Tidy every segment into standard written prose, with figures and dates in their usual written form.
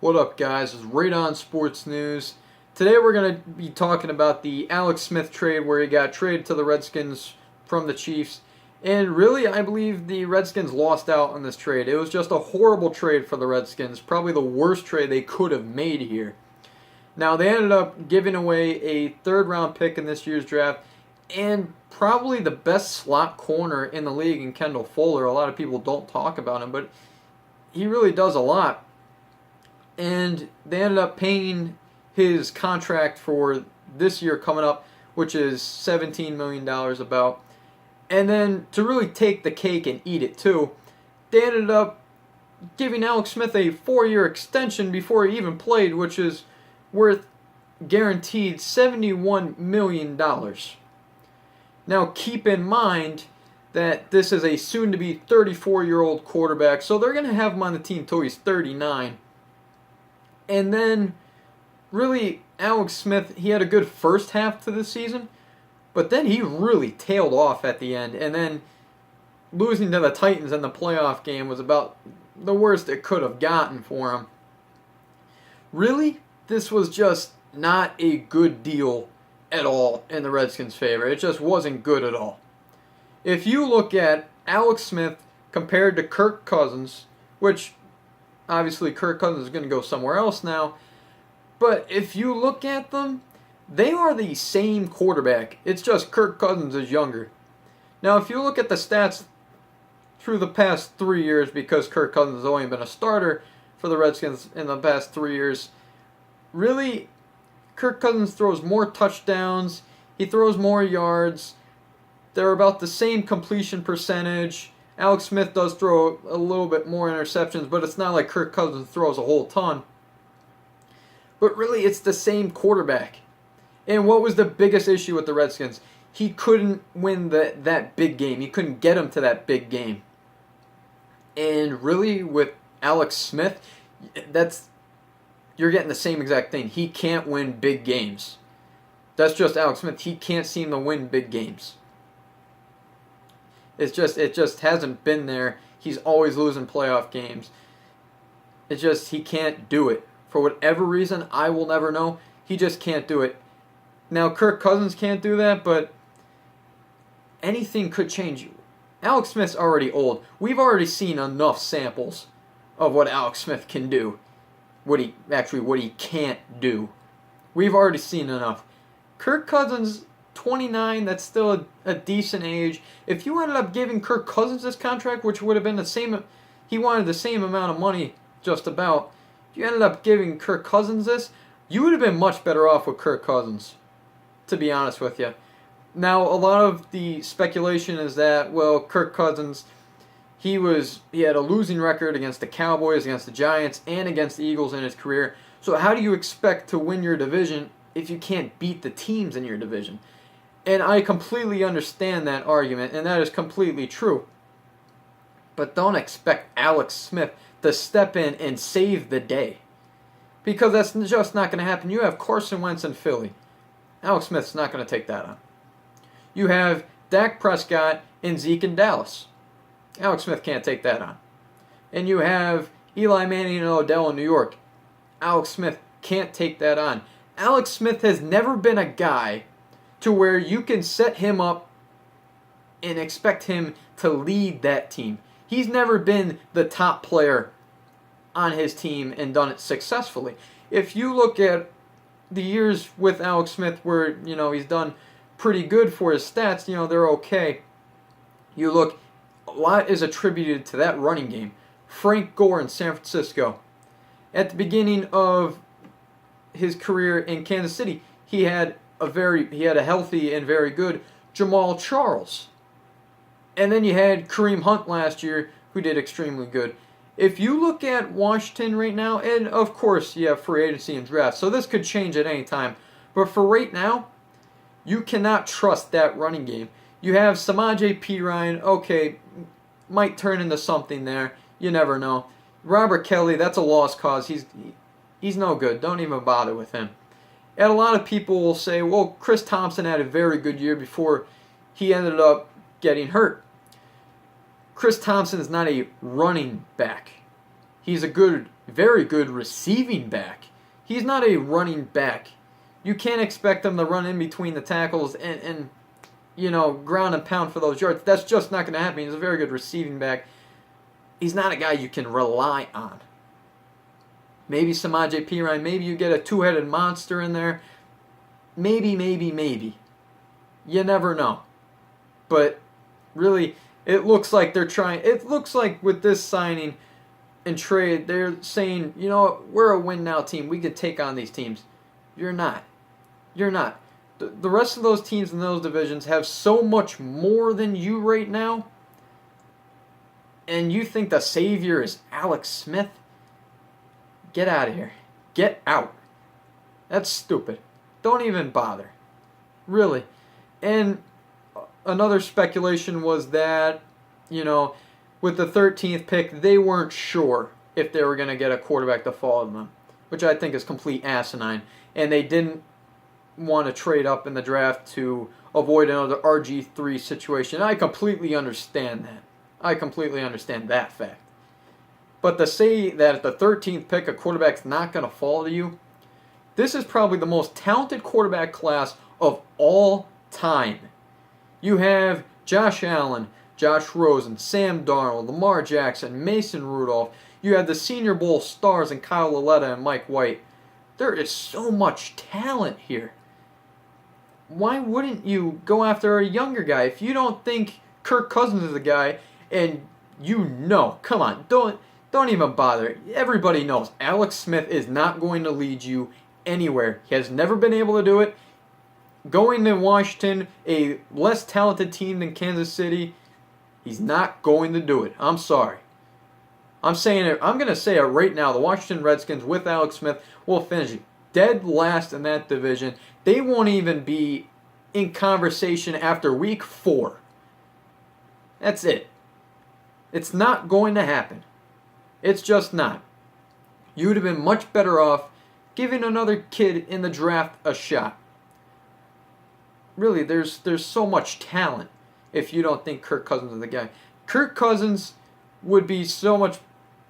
What up, guys? It's Radon Sports News. Today we're going to be talking about the Alex Smith trade where he got traded to the Redskins from the Chiefs. And really, I believe the Redskins lost out on this trade. It was just a horrible trade for the Redskins. Probably the worst trade they could have made here. Now, they ended up giving away a third-round pick in this year's draft and probably the best slot corner in the league in Kendall Fuller. A lot of people don't talk about him, but he really does a lot. And they ended up paying his contract for this year coming up, which is $17 million about. And then to really take the cake and eat it too, they ended up giving Alex Smith a 4-year extension before he even played, which is worth guaranteed $71 million. Now keep in mind that this is a soon-to-be 34-year-old quarterback, so they're going to have him on the team until he's 39. And then, really, Alex Smith, he had a good first half to the season, but then he really tailed off at the end. And then losing to the Titans in the playoff game was about the worst it could have gotten for him. Really, this was just not a good deal at all in the Redskins' favor. It just wasn't good at all. If you look at Alex Smith compared to Kirk Cousins, which obviously Kirk Cousins is going to go somewhere else now, but if you look at them, they are the same quarterback. It's just Kirk Cousins is younger. Now, if you look at the stats through the past 3 years, because Kirk Cousins has only been a starter for the Redskins in the past 3 years, really, Kirk Cousins throws more touchdowns, he throws more yards, they're about the same completion percentage. Alex Smith does throw a little bit more interceptions, but it's not like Kirk Cousins throws a whole ton. But really, it's the same quarterback. And what was the biggest issue with the Redskins? He couldn't win that big game. He couldn't get him to that big game. And really, with Alex Smith, you're getting the same exact thing. He can't win big games. That's just Alex Smith. He can't seem to win big games. It just hasn't been there. He's always losing playoff games. He can't do it. For whatever reason, I will never know. He just can't do it. Now, Kirk Cousins can't do that, but anything could change. Alex Smith's already old. We've already seen enough samples of what Alex Smith can do. What he can't do. We've already seen enough. Kirk Cousins, 29, that's still a decent age. If you ended up giving Kirk Cousins this contract, which would have been the same, he wanted the same amount of money, just about. If you ended up giving Kirk Cousins this, you would have been much better off with Kirk Cousins, to be honest with you. Now, a lot of the speculation is that, well, Kirk Cousins, he had a losing record against the Cowboys, against the Giants, and against the Eagles in his career. So how do you expect to win your division if you can't beat the teams in your division? And I completely understand that argument, and that is completely true. But don't expect Alex Smith to step in and save the day, because that's just not going to happen. You have Carson Wentz in Philly. Alex Smith's not going to take that on. You have Dak Prescott and Zeke in Dallas. Alex Smith can't take that on. And you have Eli Manning and Odell in New York. Alex Smith can't take that on. Alex Smith has never been a guy to where you can set him up and expect him to lead that team. He's never been the top player on his team and done it successfully. If you look at the years with Alex Smith where, he's done pretty good for his stats, they're okay. You look, a lot is attributed to that running game. Frank Gore in San Francisco. At the beginning of his career in Kansas City, he had a healthy and very good Jamal Charles. And then you had Kareem Hunt last year, who did extremely good. If you look at Washington right now, and of course you have free agency and draft, so this could change at any time. But for right now, you cannot trust that running game. You have Samaje Perine, okay, might turn into something there. You never know. Robert Kelly, that's a lost cause. He's no good. Don't even bother with him. And a lot of people will say, well, Chris Thompson had a very good year before he ended up getting hurt. Chris Thompson is not a running back. He's a good very good receiving back. He's not a running back. You can't expect him to run in between the tackles and ground and pound for those yards. That's just not going to happen. He's a very good receiving back. He's not a guy you can rely on. Maybe Samaje Perine. Maybe you get a two-headed monster in there. Maybe. You never know. But really, it looks like they're trying. It looks like with this signing and trade, they're saying, we're a win-now team. We can take on these teams. You're not. The rest of those teams in those divisions have so much more than you right now. And you think the savior is Alex Smith? Get out of here. Get out. That's stupid. Don't even bother. Really. And another speculation was that, with the 13th pick, they weren't sure if they were going to get a quarterback to fall to them, which I think is complete asinine. And they didn't want to trade up in the draft to avoid another RG3 situation. I completely understand that. I completely understand that fact. But to say that at the 13th pick a quarterback's not going to fall to you, this is probably the most talented quarterback class of all time. You have Josh Allen, Josh Rosen, Sam Darnold, Lamar Jackson, Mason Rudolph. You have the Senior Bowl stars in Kyle Lauletta and Mike White. There is so much talent here. Why wouldn't you go after a younger guy? If you don't think Kirk Cousins is the guy, and come on, don't even bother. Everybody knows Alex Smith is not going to lead you anywhere. He has never been able to do it. Going to Washington, a less talented team than Kansas City, he's not going to do it. I'm sorry. I'm saying it. I'm going to say it right now. The Washington Redskins with Alex Smith will finish dead last in that division. They won't even be in conversation after week 4. That's it. It's not going to happen. It's just not. You would have been much better off giving another kid in the draft a shot. Really, there's so much talent if you don't think Kirk Cousins is the guy. Kirk Cousins would be so much...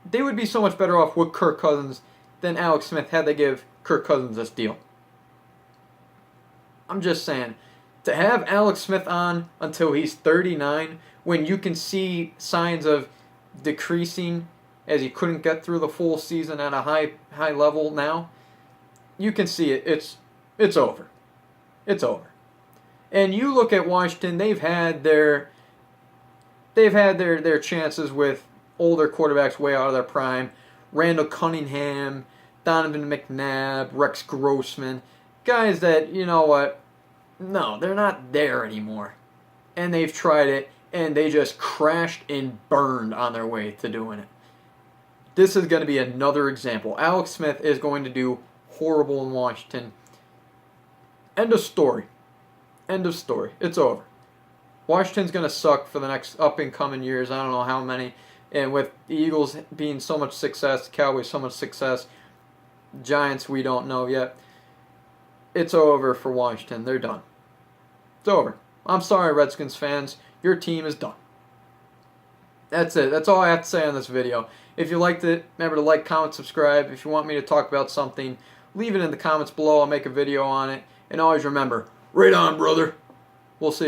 They would be so much better off with Kirk Cousins than Alex Smith had they give Kirk Cousins this deal. I'm just saying, to have Alex Smith on until he's 39, when you can see signs of decreasing as he couldn't get through the full season at a high level now, you can see it. It's over. It's over. And you look at Washington, they've had their chances with older quarterbacks way out of their prime. Randall Cunningham, Donovan McNabb, Rex Grossman, guys that, no, they're not there anymore. And they've tried it, and they just crashed and burned on their way to doing it. This is going to be another example. Alex Smith is going to do horrible in Washington. End of story. End of story. It's over. Washington's going to suck for the next up-and-coming years. I don't know how many. And with the Eagles being so much success, the Cowboys so much success, Giants we don't know yet. It's over for Washington. They're done. It's over. I'm sorry, Redskins fans. Your team is done. That's it. That's all I have to say on this video. If you liked it, remember to like, comment, subscribe. If you want me to talk about something, leave it in the comments below. I'll make a video on it. And always remember, right on, brother. We'll see you.